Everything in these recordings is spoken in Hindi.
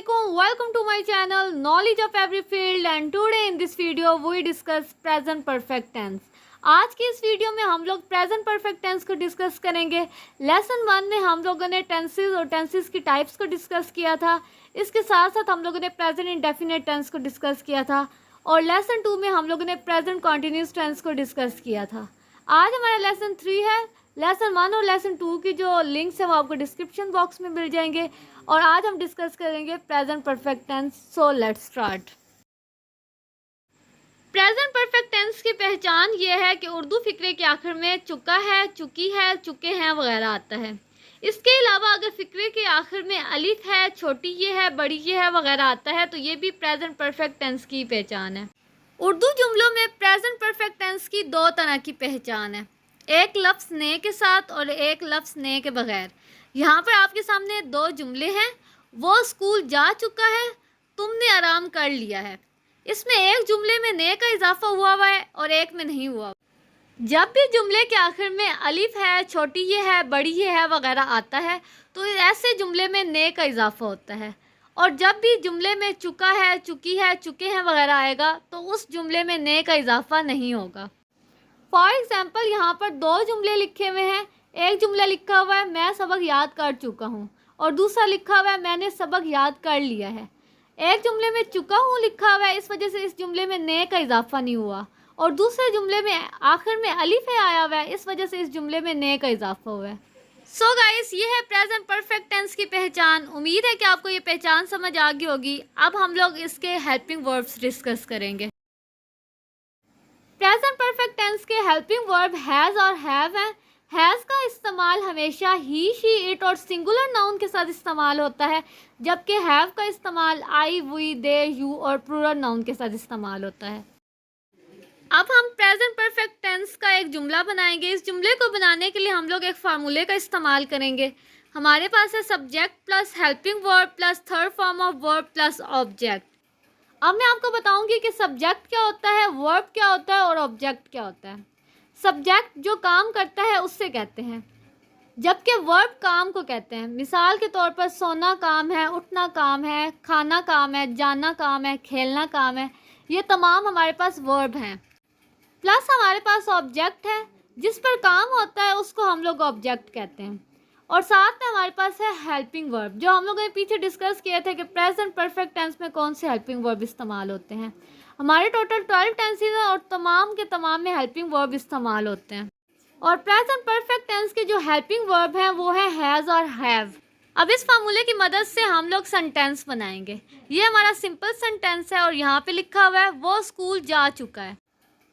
Assalamualaikum. Welcome to my channel Knowledge of Every Field and today in this video we discuss present perfect tense. आज की इस वीडियो में हम लोग प्रेजेंट परफेक्ट टेंस को डिस्कस करेंगे। लेसन 1 में हम लोगों ने टेंसेस और टेंसेस की टाइप्स को डिस्कस किया था। इसके साथ साथ हम लोगों ने प्रेजेंट इंडेफिनिट टेंस को डिस्कस किया था और लेसन 2 में हम लोगों ने प्रेजेंट कॉन्टिन्यूस टेंस को डिस्कस किया था। आज हमारा लेसन 3 है। लेसन 1 और लेसन 2 की जो लिंक्स है वो आपको डिस्क्रिप्शन बॉक्स में मिल जाएंगे और आज हम डिस्कस करेंगे present perfect tense. So let's start. Present perfect tense की पहचान ये है कि उर्दू फिक्रे के आखिर में चुका है, चुकी है, चुके हैं वगैरह आता है। इसके अलावा अगर फिक्रे के आखिर में अलिफ है, छोटी ये है, बड़ी ये है वगैरह आता है तो ये भी प्रेजेंट परफेक्ट टेंस की पहचान है। उर्दू जुमलों में प्रेजेंट परफेक्ट टेंस की दो तरह की पहचान है, एक लफ्ज़ ने के साथ और एक लफ्ज़ ने के बगैर। यहाँ पर आपके सामने दो जुमले हैं। वो स्कूल जा चुका है, तुमने आराम कर लिया है। इसमें एक जुमले में ने का इजाफा हुआ है और एक में नहीं हुआ। जब भी जुमले के आखिर में अलिफ है, छोटी ये है, बड़ी ये है वगैरह आता है तो ऐसे जुमले में ने का इजाफा होता है। और जब भी जुमले में चुका है, चुकी है, चुके हैं वगैरह आएगा तो उस जुमले में ने का इजाफा नहीं होगा। फॉर एग्जाम्पल यहाँ पर दो जुमले लिखे हुए हैं। एक जुमला लिखा हुआ है मैं सबक याद कर चुका हूँ और दूसरा लिखा हुआ है मैंने सबक याद कर लिया है। एक जुमले में चुका हूँ लिखा हुआ है, इस वजह से इस जुमले में ने का इजाफा नहीं हुआ और दूसरे जुमले में आखिर में अलिफ है आया हुआ है, इस वजह से इस जुमले में ने का इजाफा हुआ है। सो गाइस, ये है प्रेजेंट परफेक्ट टेंस की पहचान। उम्मीद है कि आपको ये पहचान समझ आ गई होगी। अब हम लोग इसके हेल्पिंग वर्ब्स डिस्कस करेंगे। प्रेजेंट परफेक्ट टेंस के हेल्पिंग वर्ब हैज़ और हैव हैं। हैज़ का इस्तेमाल हमेशा ही, शी, इट और सिंगुलर नाउन के साथ इस्तेमाल होता है, जबकि हैव का इस्तेमाल आई, वी, दे, यू और प्लूरल नाउन के साथ इस्तेमाल होता है। अब हम प्रेजेंट परफेक्ट टेंस का एक जुमला बनाएंगे। इस जुमले को बनाने के लिए हम लोग एक फार्मूले का इस्तेमाल करेंगे। हमारे पास है subject plus helping verb plus third form of verb plus object. अब मैं आपको बताऊंगी कि सब्जेक्ट क्या होता है, वर्ब क्या होता है और ऑब्जेक्ट क्या होता है। सब्जेक्ट जो काम करता है उससे कहते हैं, जबकि वर्ब काम को कहते हैं। मिसाल के तौर पर सोना काम है, उठना काम है, खाना काम है, जाना काम है, खेलना काम है। ये तमाम हमारे पास वर्ब हैं। प्लस हमारे पास ऑब्जेक्ट है, जिस पर काम होता है उसको हम लोग ऑब्जेक्ट कहते हैं। और साथ में हमारे पास है हेल्पिंग वर्ब, जो हम लोगों ने पीछे डिस्कस किए थे कि प्रेजेंट परफेक्ट टेंस में कौन से हेल्पिंग वर्ब इस्तेमाल होते हैं। हमारे टोटल 12 टेंसेज हैं और तमाम के तमाम में हेल्पिंग वर्ब इस्तेमाल होते हैं। और प्रेजेंट परफेक्ट टेंस के जो हेल्पिंग वर्ब हैं वो है हैज़ और हैव। अब इस फार्मूले की मदद से हम लोग सेंटेंस बनाएंगे। ये हमारा सिंपल सेंटेंस है और यहाँ पे लिखा हुआ है वो स्कूल जा चुका है।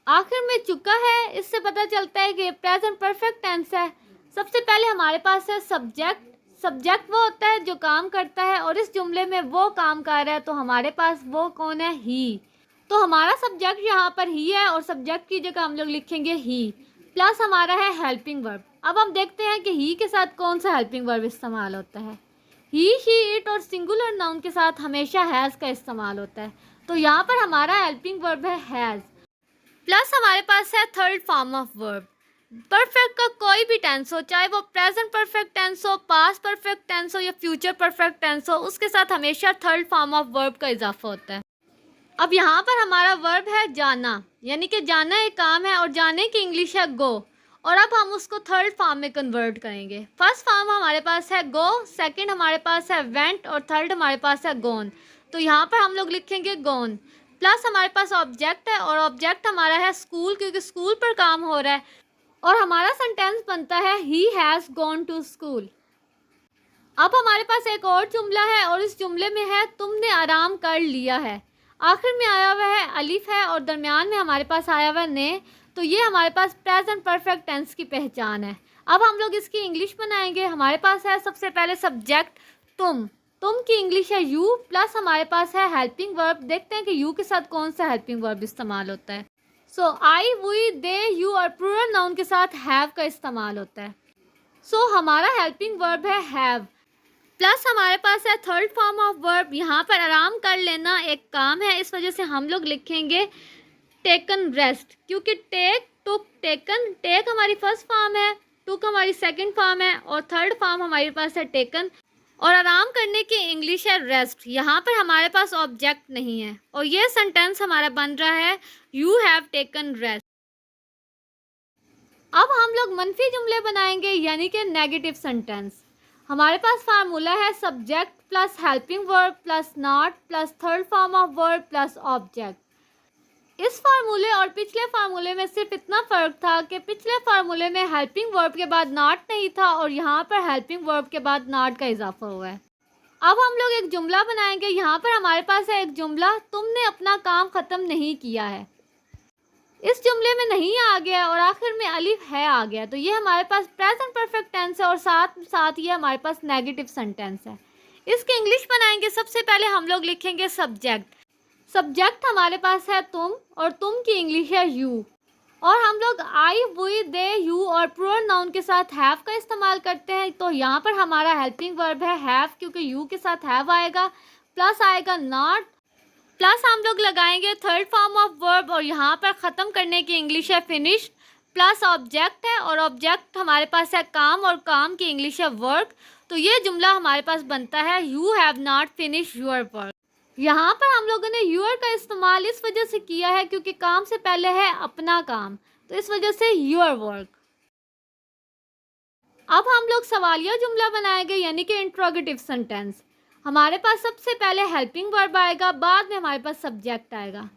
आखिर में चुका है, इससे पता चलता है कि प्रेजेंट परफेक्ट टेंस है। सबसे पहले हमारे पास है सब्जेक्ट। सब्जेक्ट वो होता है जो काम करता है और इस जुमले में वो काम कर रहा है तो हमारे पास वो कौन है, ही। तो हमारा सब्जेक्ट यहाँ पर ही है और सब्जेक्ट की जगह हम लोग लिखेंगे ही। प्लस हमारा है हेल्पिंग वर्ब। अब हम देखते हैं कि ही के साथ कौन सा हेल्पिंग वर्ब इस्तेमाल होता है। ही, शी, इट और सिंगुलर नाउन के साथ हमेशा हैज़ का इस्तेमाल होता है, तो यहाँ पर हमारा हेल्पिंग वर्ब है हैज़। प्लस हमारे पास है third form of verb. Perfect का कोई भी टेंस हो, चाहे वो प्रेजेंट परफेक्ट टेंस हो, पास्ट परफेक्ट टेंस हो या फ्यूचर परफेक्ट टेंस हो, उसके साथ हमेशा थर्ड फॉर्म ऑफ वर्ब का इजाफा होता है। अब यहाँ पर हमारा वर्ब है जाना, यानी कि जाना एक काम है और जाने की इंग्लिश है गो। और अब हम उसको थर्ड फॉर्म में कन्वर्ट करेंगे। फर्स्ट फॉर्म हमारे पास है गो, सेकंड हमारे पास है वेंट और थर्ड हमारे पास है गोन। तो यहाँ पर हम लोग लिखेंगे गोन। प्लस हमारे पास ऑब्जेक्ट है और ऑब्जेक्ट हमारा है स्कूल, क्योंकि स्कूल पर काम हो रहा है और हमारा सेंटेंस बनता है he has gone to school. अब हमारे पास एक और जुमला है और इस जुमले में है तुमने आराम कर लिया है। आखिर में आया हुआ है अलिफ है और दरमियान में हमारे पास आया हुआ है ने, तो ये हमारे पास प्रेजेंट परफेक्ट टेंस की पहचान है। अब हम लोग इसकी इंग्लिश बनाएंगे। हमारे पास है सबसे पहले सब्जेक्ट तुम की इंग्लिश है यू, प्लस हमारे पास है हेल्पिंग वर्ब। देखते हैं कि यू के साथ कौन सा हेल्पिंग वर्ब इस्तेमाल होता है। सो आई, वी, दे, यू और प्लूरल नाउन के साथ हैव का इस्तेमाल होता है। सो हमारा हेल्पिंग वर्ब है हैव। प्लस हमारे पास है थर्ड फॉर्म ऑफ वर्ब। यहाँ पर आराम कर लेना एक काम है, इस वजह से हम लोग लिखेंगे टेकन रेस्ट, क्योंकि टेक, टुक, टेकन, टेक हमारी फर्स्ट फॉर्म है, टुक हमारी सेकंड फॉर्म है और थर्ड फॉर्म हमारे पास है टेकन। और आराम करने की इंग्लिश है रेस्ट। यहाँ पर हमारे पास ऑब्जेक्ट नहीं है और ये सेंटेंस हमारा बन रहा है यू हैव टेकन रेस्ट। अब हम लोग मनफी जुमले बनाएंगे यानी कि नेगेटिव सेंटेंस। हमारे पास फार्मूला है subject plus helping verb plus not plus third form of verb plus object. इस फार्मूले और पिछले फार्मूले में सिर्फ इतना फ़र्क था कि पिछले फार्मूले में हेल्पिंग वर्ब के बाद नॉट नहीं था और यहाँ पर हेल्पिंग वर्ब के बाद नॉट का इजाफा हुआ है। अब हम लोग एक जुमला बनाएंगे। यहाँ पर हमारे पास है एक जुमला, तुमने अपना काम ख़त्म नहीं किया है। इस जुमले में नहीं आ गया और आखिर में अलिफ है आ गया, तो ये हमारे पास प्रेजेंट परफेक्ट टेंस है और साथ साथ ये हमारे पास नेगेटिव सेंटेंस है। इसकी इंग्लिश बनाएंगे। सबसे पहले हम लोग लिखेंगे सब्जेक्ट। सब्जेक्ट हमारे पास है तुम और तुम की इंग्लिश है यू, और हम लोग आई वी दे यू और प्लूरल नाउन के साथ हैव का इस्तेमाल करते हैं। तो यहाँ पर हमारा हेल्पिंग वर्ब है हैव, क्योंकि यू के साथ हैव आएगा, प्लस आएगा नॉट, प्लस हम लोग लगाएंगे थर्ड फॉर्म ऑफ वर्ब और यहाँ पर ख़त्म करने की इंग्लिश है फिनिश्ड, प्लस ऑब्जेक्ट है और ऑब्जेक्ट हमारे पास है काम और काम की इंग्लिश है वर्क। तो ये जुमला हमारे पास बनता है you have not finish your work. यहाँ पर हम लोगों ने यूर का इस्तेमाल इस वजह से किया है क्योंकि काम से पहले है अपना काम, तो इस वजह से योर वर्क। अब हम लोग सवालिया जुमला बनाएंगे यानी कि इंट्रोगेटिव सेंटेंस। हमारे पास सबसे पहले हेल्पिंग वर्ब आएगा, बाद में हमारे पास सब्जेक्ट आएगा।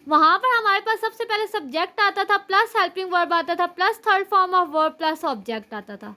वहाँ पर हमारे पास सबसे पहले सब्जेक्ट आता था, प्लस हेल्पिंग वर्ब आता था, plus third form of verb, plus object आता था।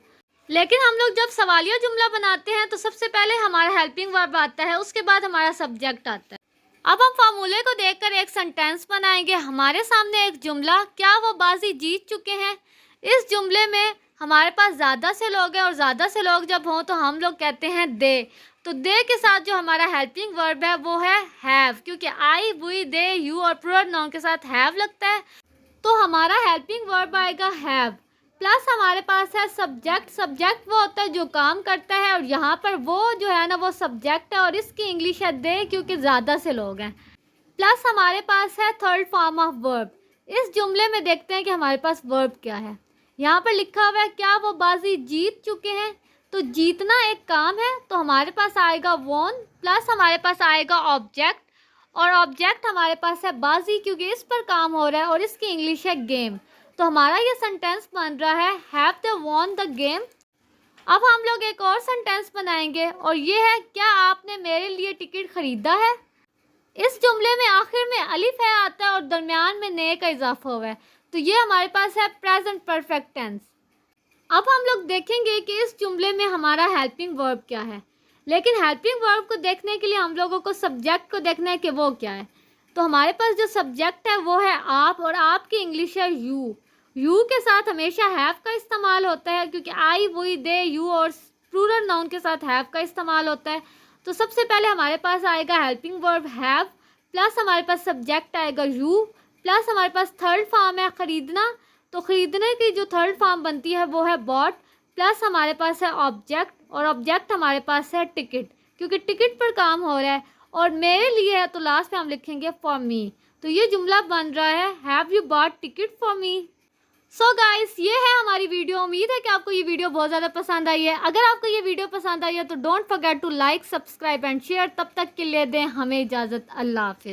लेकिन हम लोग जब सवालिया जुमला बनाते हैं तो सबसे पहले हमारा हेल्पिंग वर्ब आता है, उसके बाद हमारा सब्जेक्ट आता है। अब हम फार्मूले को देखकर एक सेंटेंस बनाएंगे। हमारे सामने एक जुमला, क्या वो बाजी जीत चुके हैं। इस जुमले में हमारे पास ज़्यादा से लोग हैं और ज़्यादा से लोग जब हों तो हम लोग कहते हैं दे। तो दे के साथ जो हमारा हेल्पिंग वर्ब है वो है हैव, क्योंकि आई वी दे यू और प्लूरल नाउन के साथ हैव लगता है, तो हमारा हेल्पिंग वर्ब आएगा हैव। प्लस हमारे पास है सब्जेक्ट। सब्जेक्ट वो होता है जो काम करता है और यहाँ पर वो जो है ना वो सब्जेक्ट है और इसकी इंग्लिश है दे, क्योंकि ज़्यादा से लोग हैं। प्लस हमारे पास है थर्ड फॉर्म ऑफ वर्ब। इस जुमले में देखते हैं कि हमारे पास वर्ब क्या है। यहाँ पर लिखा हुआ है क्या वो बाजी जीत चुके हैं, तो जीतना एक काम है, तो हमारे पास आएगा वॉन, प्लस हमारे पास आएगा ऑब्जेक्ट और ऑब्जेक्ट हमारे पास है बाजी, क्योंकि इस पर काम हो रहा है और इसकी इंग्लिश है गेम। तो हमारा ये सेंटेंस बन रहा है have they won the game. अब हम लोग एक और सेंटेंस बनाएंगे और ये है क्या आपने मेरे लिए टिकट ख़रीदा है। इस जुमले में आखिर में अलिफ है आता है और दरमियान में ने का इजाफा हुआ है, तो ये हमारे पास है प्रेजेंट परफेक्ट टेंस। अब हम लोग देखेंगे कि इस जुमले में हमारा हेल्पिंग वर्ब क्या है, लेकिन हेल्पिंग वर्ब को देखने के लिए हम लोगों को सब्जेक्ट को देखना है कि वो क्या है। तो हमारे पास जो सब्जेक्ट है वो है आप और आपकी इंग्लिश है यू। यू के साथ हमेशा हैव का इस्तेमाल होता है, क्योंकि आई वी दे यू और प्लूरल नाउन के साथ हैव का इस्तेमाल होता है। तो सबसे पहले हमारे पास आएगा हेल्पिंग वर्ब हैव, प्लस हमारे पास सब्जेक्ट आएगा यू, प्लस हमारे पास थर्ड फॉर्म है ख़रीदना, तो ख़रीदने की जो थर्ड फॉर्म बनती है वो है बॉट, प्लस हमारे पास है ऑब्जेक्ट और ऑब्जेक्ट हमारे पास है टिकट, क्योंकि टिकट पर काम हो रहा है और मेरे लिए है, तो लास्ट में हम लिखेंगे फॉर मी। तो ये जुमला बन रहा है have you bought ticket for me. So guys, ये है हमारी वीडियो। उम्मीद है कि आपको ये वीडियो बहुत ज़्यादा पसंद आई है। अगर आपको ये वीडियो पसंद आई है तो don't forget to like, subscribe and share. तब तक के लिए दें हमें इजाज़त। अल्लाह हाफिज़।